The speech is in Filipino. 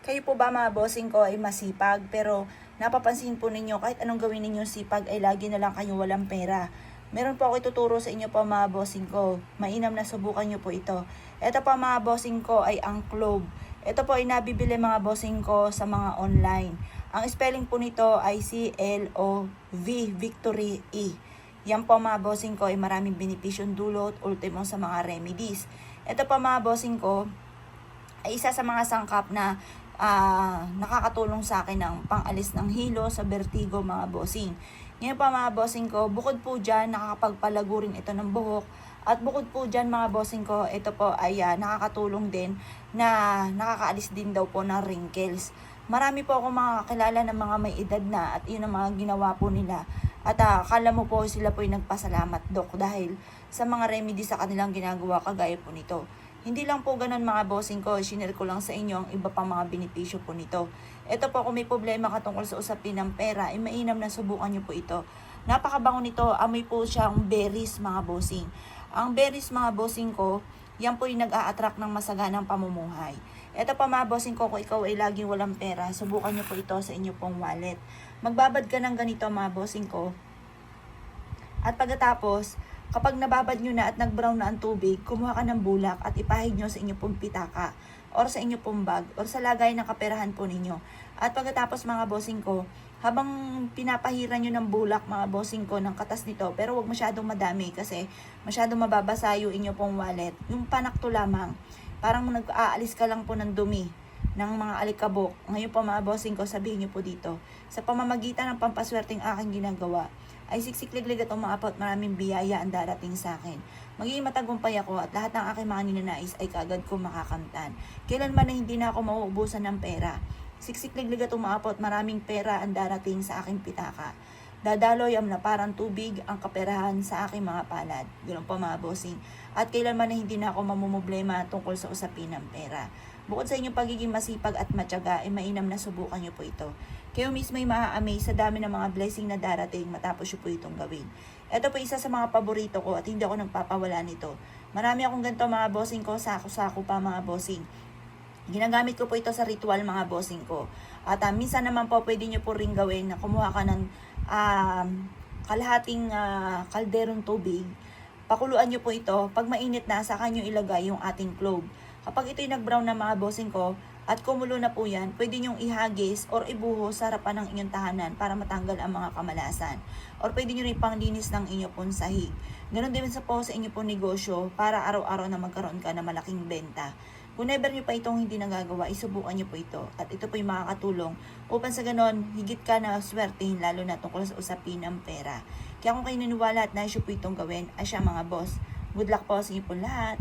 Kayo po ba mga bossing ko ay masipag pero napapansin po ninyo kahit anong gawin ninyong sipag ay lagi na lang kayo walang pera? Meron po ako ituturo sa inyo po mga bossing ko. Mainam na subukan nyo po ito. Ito po mga bossing ko ay ang clove. Ito po ay nabibili mga bossing ko sa mga online. Ang spelling po nito ay C-L-O-V, Victory E. Yan po mga bossing ko ay maraming benepisyong dulot, ultimo sa mga remedies. Ito po mga bossing ko ay isa sa mga sangkap na nakakatulong sa akin ng pang-alis ng hilo sa vertigo mga bossing. Ngayon pa mga bossing ko, bukod po dyan, nakakapagpalago rin ito ng buhok. At bukod po dyan mga bossing ko, ito po ay nakakatulong din na nakakaalis din daw po ng wrinkles. Marami po ako mga kakilala ng mga may edad na at yun ang mga ginawa po nila. At akala mo po sila po yung nagpasalamat Dok dahil sa mga remedy sa kanilang ginagawa kagaya po nito. Hindi lang po ganun mga bossing ko, sinare ko lang sa inyo ang iba pang mga benepisyo po nito. Ito po kung may problema ka tungkol sa usapin ng pera, ay mainam na subukan nyo po ito. Napakabango nito, amoy po siyang berries mga bossing. Ang berries mga bossing ko, yan po yung nag-a-attract ng masaganang pamumuhay. Ito pa mga bossing ko, kung ikaw ay laging walang pera, subukan nyo po ito sa inyo pong wallet. Magbabad ka ng ganito mga bossing ko. At pagkatapos, kapag nababad nyo na at nag-brown na ang tubig, kumuha ka ng bulak at ipahid nyo sa inyo pong pitaka or sa inyo pong bag or sa lagay ng kaperahan po ninyo. At pagkatapos mga bossing ko, habang pinapahiran nyo ng bulak mga bossing ko ng katas nito, pero wag masyadong madami kasi masyadong mababasa yung inyo pong wallet. Yung panakto lamang, parang nag-aalis ka lang po ng dumi ng mga alikabok. Ngayon po mga bossing ko, sabihin nyo po dito, sa pamamagitan ng pampaswerteng aking ginagawa, ay siksikliglig at umaapot maraming biyaya ang darating sa akin. Magiging matagumpay ako at lahat ng aking mga ninanais ay kaagad ko makakamtan. Kailanman na hindi na ako mauubusan ng pera. Siksikliglig at umaapot maraming pera ang darating sa aking pitaka. Dadaloy ang na parang tubig ang kaperahan sa aking mga palad. Ganoon po mga bossing. At kailanman na hindi na ako mamumblema tungkol sa usapin ng pera. Bukod sa inyong pagiging masipag at matyaga, ay mainam na subukan nyo po ito. Kayo mismo ay maa-amaze sa dami ng mga blessing na darating matapos nyo po itong gawin. Ito po isa sa mga paborito ko at hindi ako nagpapawala nito. Marami akong ganito mga bossing ko, sako-sako pa mga bossing. Ginagamit ko po ito sa ritual mga bossing ko. At minsan naman po pwede nyo po rin gawin na kumuha ka ng kalahating kalderong tubig. Pakuluan nyo po ito. Pag mainit na, saka nyo ilagay yung ating clove. Kapag ito'y nag-brown na mga bossing ko, at kumulo na po yan, pwede nyong ihagis or ibuho sa harapan ng inyong tahanan para matanggal ang mga kamalasan. Or pwede nyo rin panglinis ng inyo pong sahig. Ganon din sa po sa inyo pong negosyo para araw-araw na magkaroon ka ng malaking benta. Kung never nyo pa itong hindi nagagawa, isubukan nyo po ito. At ito po yung makakatulong upang sa ganon, higit ka na swertehin lalo na tungkol sa usapin ng pera. Kaya kung kayo naniwala at nais nyo po itong gawin, ay siya mga boss. Good luck po sa inyo po lahat.